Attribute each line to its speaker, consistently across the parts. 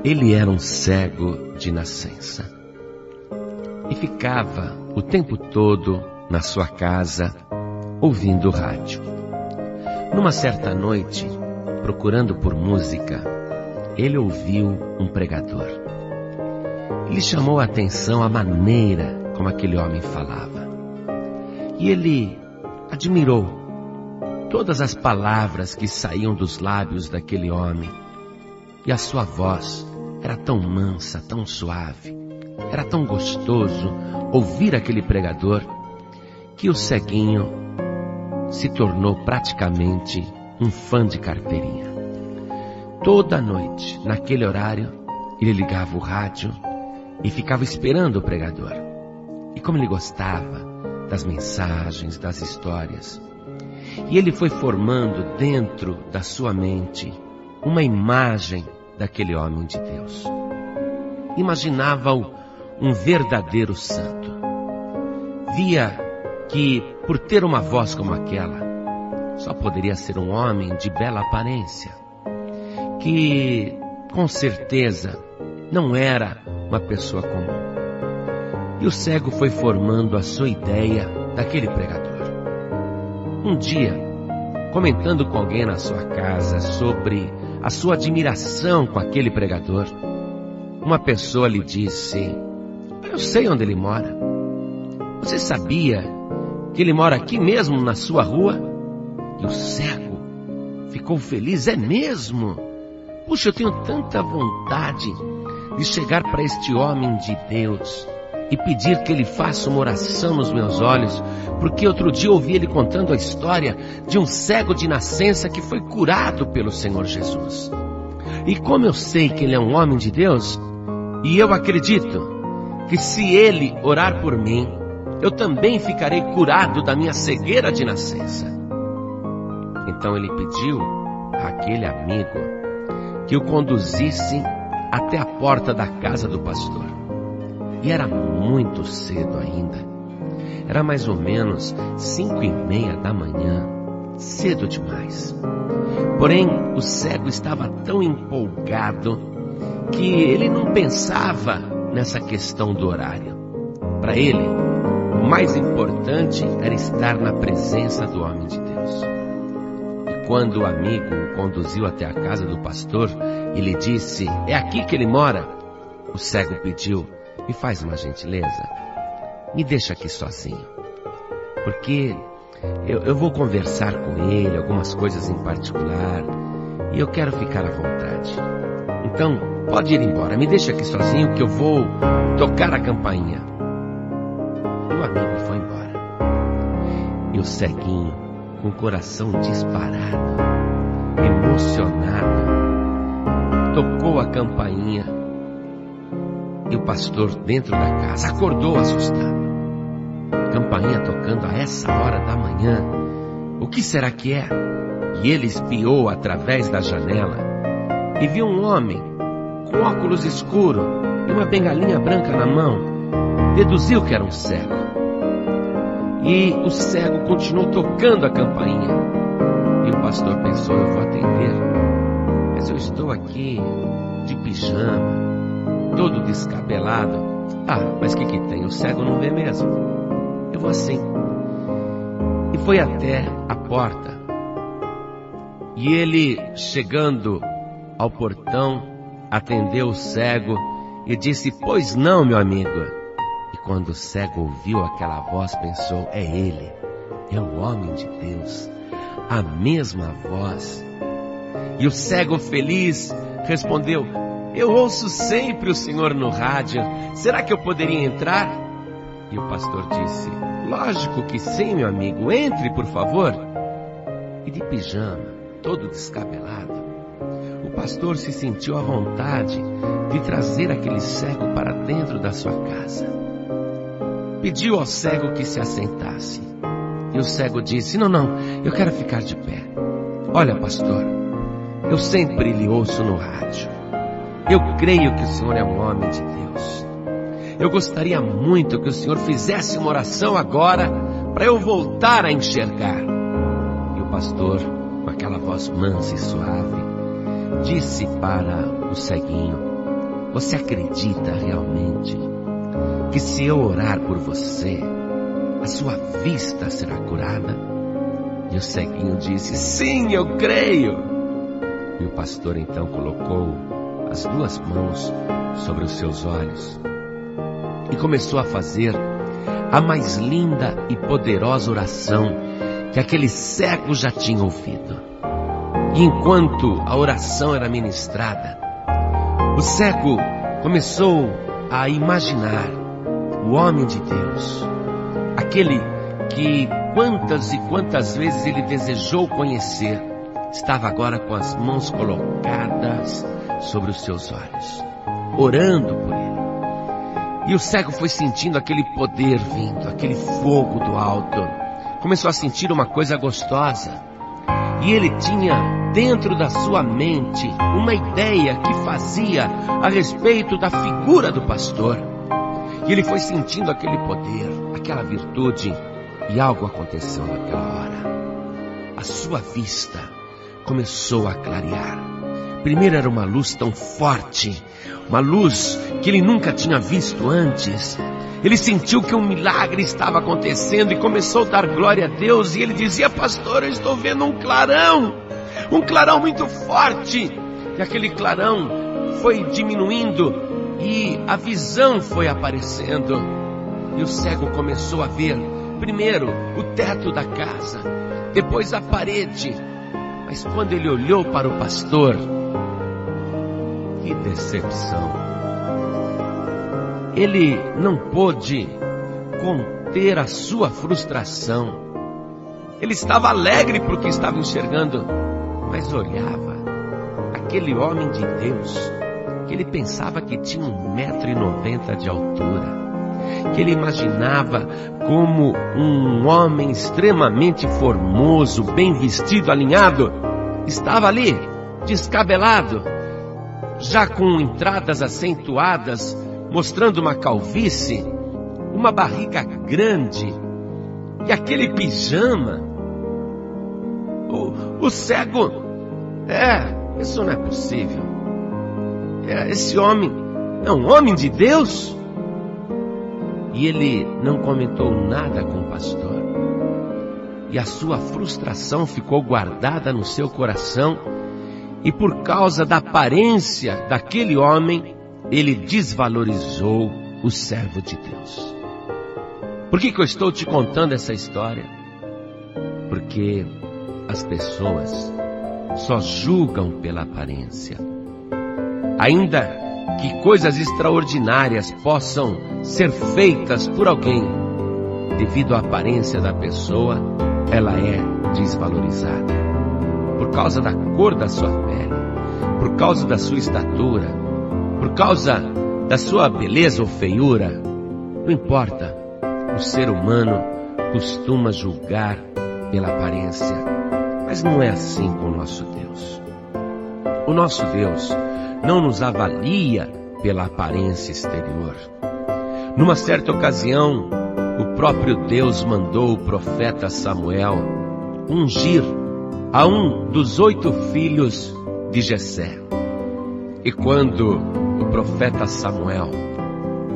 Speaker 1: Ele era um cego de nascença e ficava o tempo todo na sua casa ouvindo o rádio. Numa certa noite, procurando por música, ele ouviu um pregador. Lhe chamou a atenção a maneira como aquele homem falava. E ele admirou todas as palavras que saíam dos lábios daquele homem. E a sua voz era tão mansa, tão suave, era tão gostoso ouvir aquele pregador, que o ceguinho se tornou praticamente um fã de carteirinha. Toda noite, naquele horário, ele ligava o rádio e ficava esperando o pregador. E como ele gostava das mensagens, das histórias. E ele foi formando dentro da sua mente uma imagem daquele homem de Deus. Imaginava-o um verdadeiro santo. Via que, por ter uma voz como aquela, só poderia ser um homem de bela aparência, que, com certeza, não era uma pessoa comum. E o cego foi formando a sua ideia daquele pregador. Um dia, comentando com alguém na sua casa sobre a sua admiração com aquele pregador, uma pessoa lhe disse: "Eu sei onde ele mora. Você sabia que ele mora aqui mesmo na sua rua?" E o cego ficou feliz. "É mesmo? Puxa, eu tenho tanta vontade de chegar para este homem de Deus e pedir que ele faça uma oração nos meus olhos, porque outro dia ouvi ele contando a história de um cego de nascença que foi curado pelo Senhor Jesus. E como eu sei que ele é um homem de Deus, e eu acredito que se ele orar por mim, eu também ficarei curado da minha cegueira de nascença." Então ele pediu àquele amigo que o conduzisse até a porta da casa do pastor. E era muito cedo ainda. Era mais ou menos 5:30 da manhã, cedo demais. Porém, o cego estava tão empolgado que ele não pensava nessa questão do horário. Para ele, o mais importante era estar na presença do homem de Deus. E quando o amigo o conduziu até a casa do pastor e lhe disse: "É aqui que ele mora?" O cego pediu: "Me faz uma gentileza, me deixa aqui sozinho, porque eu vou conversar com ele, algumas coisas em particular, e eu quero ficar à vontade. Então, pode ir embora, me deixa aqui sozinho que eu vou tocar a campainha." E o amigo foi embora. E o ceguinho, com o coração disparado, emocionado, tocou a campainha. E o pastor, dentro da casa, acordou assustado. Campainha tocando a essa hora da manhã. O que será que é? E ele espiou através da janela e viu um homem com óculos escuros e uma bengalinha branca na mão. Deduziu que era um cego. E o cego continuou tocando a campainha. E o pastor pensou: "Eu vou atender, mas eu estou aqui de pijama, todo descabelado. Mas o que tem? O cego não vê mesmo. Eu vou assim." E foi até a porta. E ele, chegando ao portão, atendeu o cego e disse: "Pois não, meu amigo." E quando o cego ouviu aquela voz, pensou: "É ele, é o homem de Deus, a mesma voz." E o cego, feliz, respondeu: "Eu ouço sempre o senhor no rádio. Será que eu poderia entrar?" E o pastor disse: "Lógico que sim, meu amigo. Entre, por favor." E de pijama, todo descabelado, o pastor se sentiu à vontade de trazer aquele cego para dentro da sua casa. Pediu ao cego que se assentasse. E o cego disse: Não, eu quero ficar de pé. Olha, pastor, eu sempre lhe ouço no rádio. Eu creio que o senhor é um homem de Deus. Eu gostaria muito que o senhor fizesse uma oração agora para eu voltar a enxergar." E o pastor, com aquela voz mansa e suave, disse para o ceguinho: você acredita realmente que se eu orar por você, a sua vista será curada? E o ceguinho disse: sim, eu creio. E o pastor então colocou as 2 mãos sobre os seus olhos e começou a fazer a mais linda e poderosa oração que aquele cego já tinha ouvido. E enquanto a oração era ministrada, o cego começou a imaginar o homem de Deus, aquele que quantas e quantas vezes ele desejou conhecer, estava agora com as mãos colocadas sobre os seus olhos, orando por ele. E o cego foi sentindo aquele poder vindo, aquele fogo do alto. Começou a sentir uma coisa gostosa. E ele tinha dentro da sua mente uma ideia que fazia a respeito da figura do pastor. E ele foi sentindo aquele poder, aquela virtude, e algo aconteceu naquela hora. A sua vista começou a clarear. Primeiro era uma luz tão forte, uma luz que ele nunca tinha visto antes. Ele sentiu que um milagre estava acontecendo e começou a dar glória a Deus. E ele dizia: pastor, eu estou vendo um clarão muito forte. E aquele clarão foi diminuindo e a visão foi aparecendo. E o cego começou a ver primeiro o teto da casa, depois a parede. Mas quando ele olhou para o pastor, que decepção! Ele não pôde conter a sua frustração. Ele estava alegre por que estava enxergando, mas olhava aquele homem de Deus, que ele pensava que tinha 1,90 m de altura, que ele imaginava como um homem extremamente formoso, bem vestido, alinhado, estava ali, descabelado, já com entradas acentuadas, mostrando uma calvície, uma barriga grande, e aquele pijama. O cego, isso não é possível. Esse homem é um homem de Deus? E ele não comentou nada com o pastor. E a sua frustração ficou guardada no seu coração. E por causa da aparência daquele homem, ele desvalorizou o servo de Deus. Por que eu estou te contando essa história? Porque as pessoas só julgam pela aparência. Ainda que coisas extraordinárias possam ser feitas por alguém, devido à aparência da pessoa, ela é desvalorizada. Por causa da cor da sua pele, por causa da sua estatura, por causa da sua beleza ou feiura, não importa. O ser humano costuma julgar pela aparência, mas não é assim com o nosso Deus. O nosso Deus não nos avalia pela aparência exterior. Numa certa ocasião, o próprio Deus mandou o profeta Samuel ungir a um dos 8 filhos de Jessé. E quando o profeta Samuel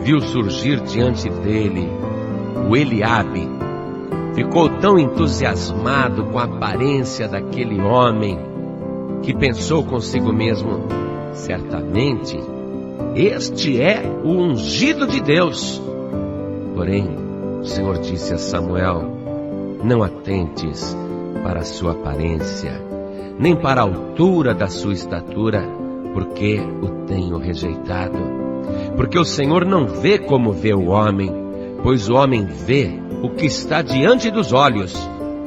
Speaker 1: viu surgir diante dele o Eliabe, ficou tão entusiasmado com a aparência daquele homem que pensou consigo mesmo: certamente este é o ungido de Deus. Porém, o Senhor disse a Samuel: não atentes para a sua aparência, nem para a altura da sua estatura, porque o tenho rejeitado. Porque o Senhor não vê como vê o homem, pois o homem vê o que está diante dos olhos,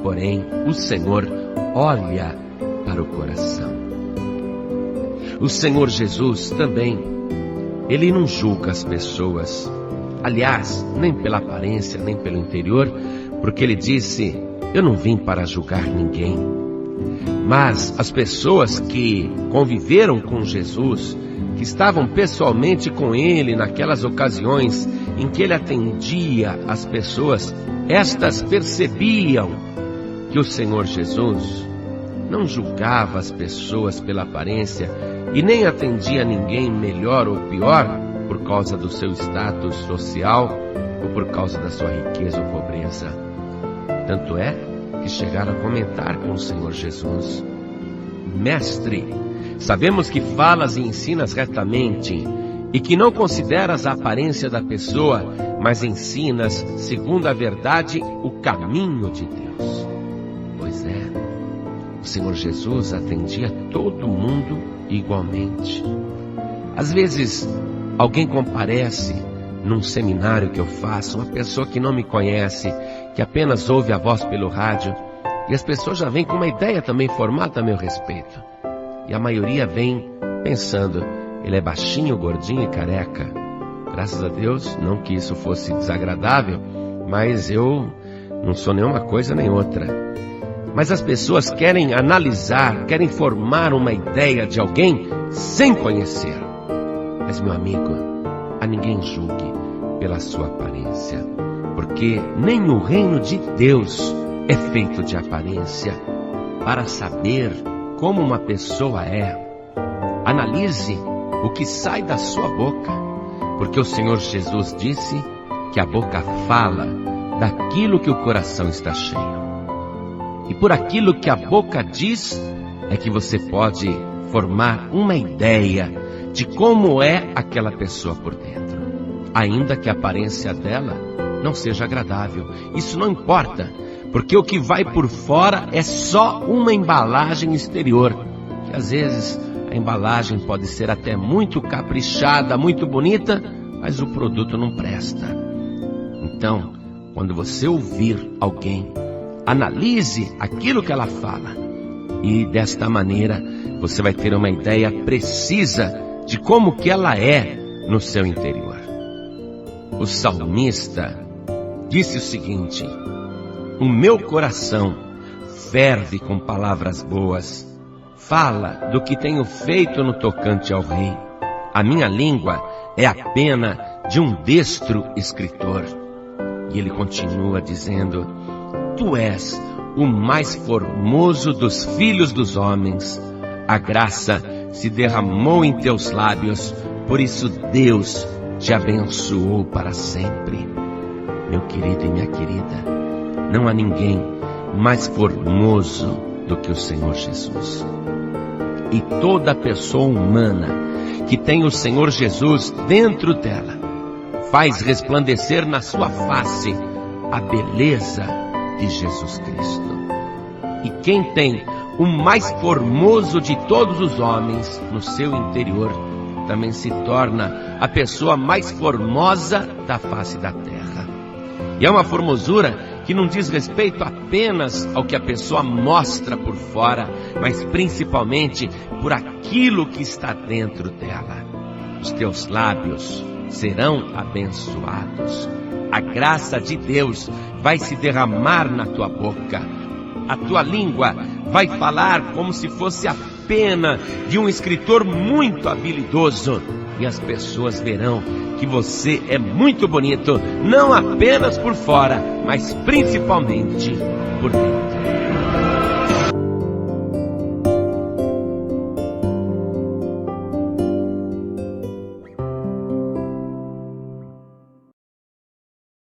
Speaker 1: porém o Senhor olha para o coração. O Senhor Jesus também, Ele não julga as pessoas, aliás, nem pela aparência, nem pelo interior, porque Ele disse: eu não vim para julgar ninguém. Mas as pessoas que conviveram com Jesus, que estavam pessoalmente com Ele naquelas ocasiões em que Ele atendia as pessoas, estas percebiam que o Senhor Jesus não julgava as pessoas pela aparência e nem atendia ninguém melhor ou pior por causa do seu status social ou por causa da sua riqueza ou pobreza. Tanto é que chegaram a comentar com o Senhor Jesus: Mestre, sabemos que falas e ensinas retamente e que não consideras a aparência da pessoa, mas ensinas, segundo a verdade, o caminho de Deus. Pois é, o Senhor Jesus atendia todo mundo igualmente. Às vezes, alguém comparece num seminário que eu faço, uma pessoa que não me conhece, que apenas ouve a voz pelo rádio, e as pessoas já vêm com uma ideia também formada a meu respeito. E a maioria vem pensando: ele é baixinho, gordinho e careca. Graças a Deus, não que isso fosse desagradável, mas eu não sou nenhuma coisa nem outra. Mas as pessoas querem analisar, querem formar uma ideia de alguém sem conhecer. Mas, meu amigo, a ninguém julgue pela sua aparência, porque nem o reino de Deus é feito de aparência. Para saber como uma pessoa é, analise o que sai da sua boca, porque o Senhor Jesus disse que a boca fala daquilo que o coração está cheio. E por aquilo que a boca diz é que você pode formar uma ideia de como é aquela pessoa por dentro, ainda que a aparência dela não seja agradável. Isso não importa, porque o que vai por fora é só uma embalagem exterior, que às vezes a embalagem pode ser até muito caprichada, muito bonita, mas o produto não presta. Então, quando você ouvir alguém, analise aquilo que ela fala, e desta maneira você vai ter uma ideia precisa de como que ela é no seu interior. O salmista disse o seguinte: o meu coração ferve com palavras boas, fala do que tenho feito no tocante ao rei. A minha língua é a pena de um destro escritor. E ele continua dizendo: tu és o mais formoso dos filhos dos homens. A graça se derramou em teus lábios, por isso Deus te abençoou para sempre. Meu querido e minha querida, não há ninguém mais formoso do que o Senhor Jesus. E toda pessoa humana que tem o Senhor Jesus dentro dela faz resplandecer na sua face a beleza de Jesus Cristo. E quem tem o mais formoso de todos os homens no seu interior também se torna a pessoa mais formosa da face da terra. E é uma formosura que não diz respeito apenas ao que a pessoa mostra por fora, mas principalmente por aquilo que está dentro dela. Os teus lábios serão abençoados. A graça de Deus vai se derramar na tua boca. A tua língua vai falar como se fosse a pena de um escritor muito habilidoso. E as pessoas verão que você é muito bonito, não apenas por fora, mas principalmente por dentro.